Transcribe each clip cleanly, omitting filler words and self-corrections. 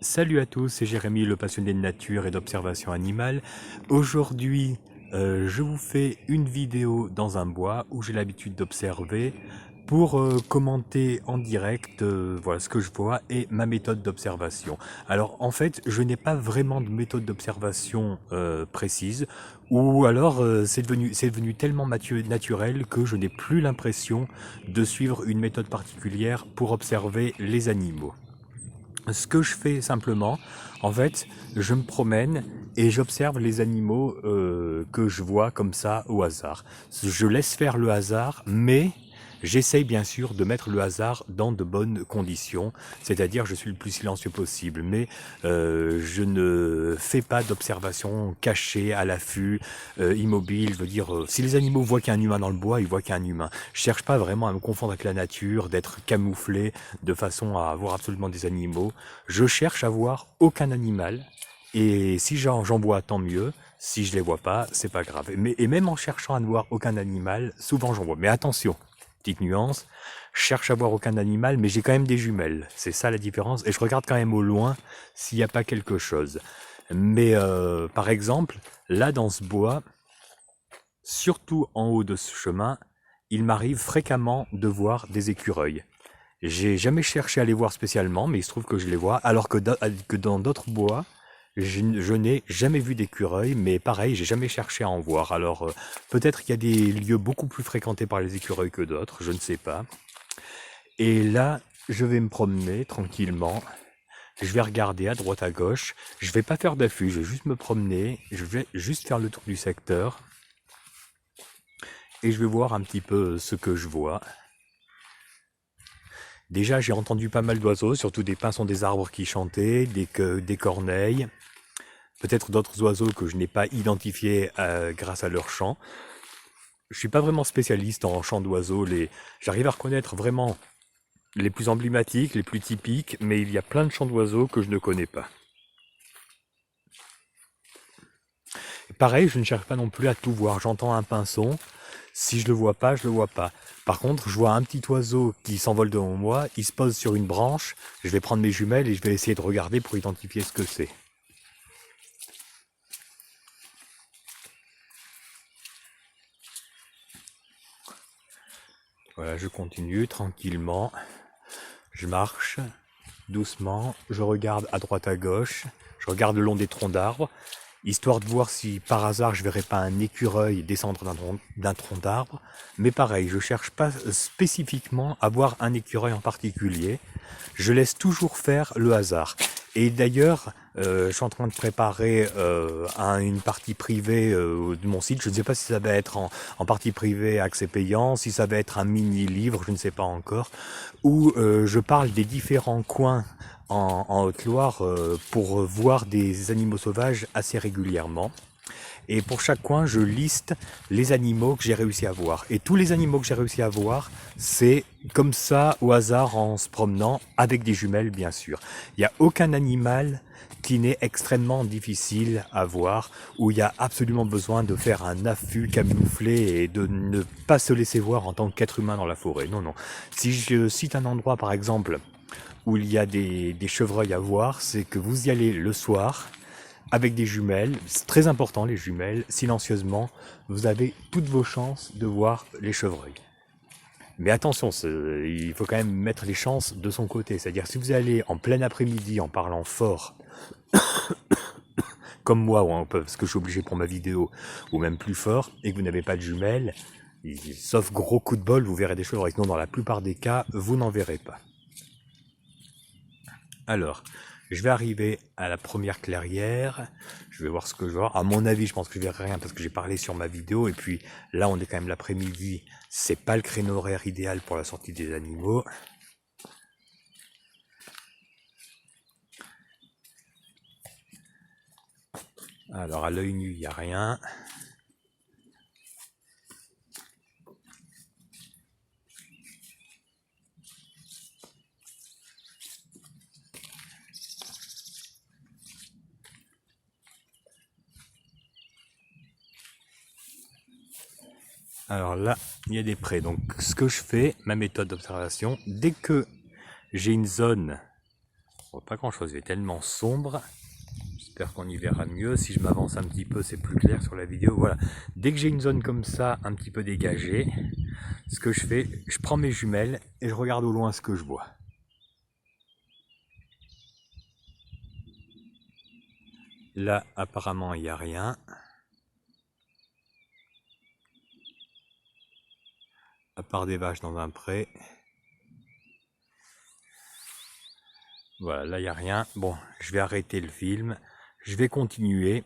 Salut à tous, c'est Jérémy, le passionné de nature et d'observation animale. Aujourd'hui, je vous fais une vidéo dans un bois où j'ai l'habitude d'observer pour commenter en direct voilà, ce que je vois et ma méthode d'observation. Alors en fait, je n'ai pas vraiment de méthode d'observation précise, ou alors c'est devenu tellement naturel que je n'ai plus l'impression de suivre une méthode particulière pour observer les animaux. Ce que je fais simplement, en fait, je me promène et j'observe les animaux que je vois comme ça au hasard. Je laisse faire le hasard, mais j'essaye bien sûr de mettre le hasard dans de bonnes conditions, c'est-à-dire je suis le plus silencieux possible, mais je ne fais pas d'observation cachée, à l'affût, immobile. Je veux dire, si les animaux voient qu'il y a un humain dans le bois, ils voient qu'il y a un humain. Je cherche pas vraiment à me confondre avec la nature, d'être camouflé de façon à voir absolument des animaux. Je cherche à voir aucun animal, et si j'en vois, tant mieux. Si je les vois pas, c'est pas grave. Et même en cherchant à ne voir aucun animal, souvent j'en vois. Mais attention, petite nuance, je cherche à voir aucun animal, mais j'ai quand même des jumelles. C'est ça la différence. Et je regarde quand même au loin s'il n'y a pas quelque chose. Mais par exemple, là dans ce bois, surtout en haut de ce chemin, il m'arrive fréquemment de voir des écureuils. J'ai jamais cherché à les voir spécialement, mais il se trouve que je les vois, alors que dans d'autres bois, je n'ai jamais vu d'écureuils, mais pareil, j'ai jamais cherché à en voir. Alors peut-être qu'il y a des lieux beaucoup plus fréquentés par les écureuils que d'autres, je ne sais pas. Et là, je vais me promener tranquillement. Je vais regarder à droite à gauche. Je vais pas faire d'affût, je vais juste me promener. Je vais juste faire le tour du secteur. Et je vais voir un petit peu ce que je vois. Déjà, j'ai entendu pas mal d'oiseaux, surtout des pinsons des arbres qui chantaient, des corneilles, peut-être d'autres oiseaux que je n'ai pas identifiés grâce à leur chant. Je suis pas vraiment spécialiste en chant d'oiseaux. J'arrive à reconnaître vraiment les plus emblématiques, les plus typiques, mais il y a plein de chants d'oiseaux que je ne connais pas. Et pareil, je ne cherche pas non plus à tout voir. J'entends un pinson. Si je le vois pas, je le vois pas. Par contre, je vois un petit oiseau qui s'envole devant moi, il se pose sur une branche, je vais prendre mes jumelles et je vais essayer de regarder pour identifier ce que c'est. Voilà, je continue tranquillement, je marche doucement, je regarde à droite à gauche, je regarde le long des troncs d'arbres, histoire de voir si par hasard je verrais pas un écureuil descendre d'un tronc d'arbre. Mais pareil, je cherche pas spécifiquement à voir un écureuil en particulier. Je laisse toujours faire le hasard. Et d'ailleurs, je suis en train de préparer une partie privée de mon site. Je ne sais pas si ça va être en partie privée accès payant, si ça va être un mini-livre, je ne sais pas encore, où je parle des différents coins en Haute-Loire pour voir des animaux sauvages assez régulièrement. Et pour chaque coin, je liste les animaux que j'ai réussi à voir. Et tous les animaux que j'ai réussi à voir, c'est comme ça, au hasard, en se promenant, avec des jumelles, bien sûr. Il n'y a aucun animal qui n'est extrêmement difficile à voir, où il y a absolument besoin de faire un affût camouflé et de ne pas se laisser voir en tant qu'être humain dans la forêt. Non, non. Si je cite un endroit, par exemple, où il y a des chevreuils à voir, c'est que vous y allez le soir, avec des jumelles, c'est très important les jumelles, silencieusement, vous avez toutes vos chances de voir les chevreuils. Mais attention, il faut quand même mettre les chances de son côté, c'est-à-dire si vous allez en plein après-midi en parlant fort, comme moi, ou parce que je suis obligé pour ma vidéo, ou même plus fort, et que vous n'avez pas de jumelles, sauf gros coup de bol, vous verrez des chevreuils. Sinon, dans la plupart des cas, vous n'en verrez pas. Alors, je vais arriver à la première clairière, je vais voir ce que je vois. À mon avis, je pense que je verrai rien parce que j'ai parlé sur ma vidéo, et puis là, on est quand même l'après-midi, c'est pas le créneau horaire idéal pour la sortie des animaux. Alors, à l'œil nu, il n'y a rien. Alors là, il y a des prés. Donc, ce que je fais, ma méthode d'observation, dès que j'ai une zone On voit pas grand chose, il est tellement sombre. J'espère qu'on y verra mieux. Si je m'avance un petit peu, c'est plus clair sur la vidéo. Voilà. Dès que j'ai une zone comme ça, un petit peu dégagée, ce que je fais, je prends mes jumelles et je regarde au loin ce que je vois. Là, apparemment, il n'y a rien. À part des vaches dans un pré. Voilà, là, il n'y a rien. Bon, je vais arrêter le film. Je vais continuer.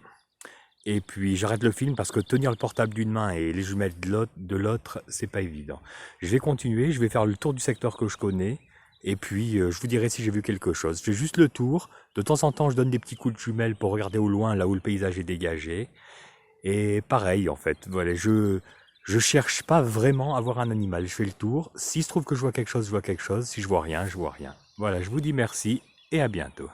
Et puis, j'arrête le film parce que tenir le portable d'une main et les jumelles de l'autre, c'est pas évident. Je vais continuer. Je vais faire le tour du secteur que je connais. Et puis, je vous dirai si j'ai vu quelque chose. Je fais juste le tour. De temps en temps, je donne des petits coups de jumelles pour regarder au loin, là où le paysage est dégagé. Et pareil, en fait. Voilà, je cherche pas vraiment à voir un animal. Je fais le tour. S'il se trouve que je vois quelque chose, je vois quelque chose. Si je vois rien, je vois rien. Voilà, je vous dis merci et à bientôt.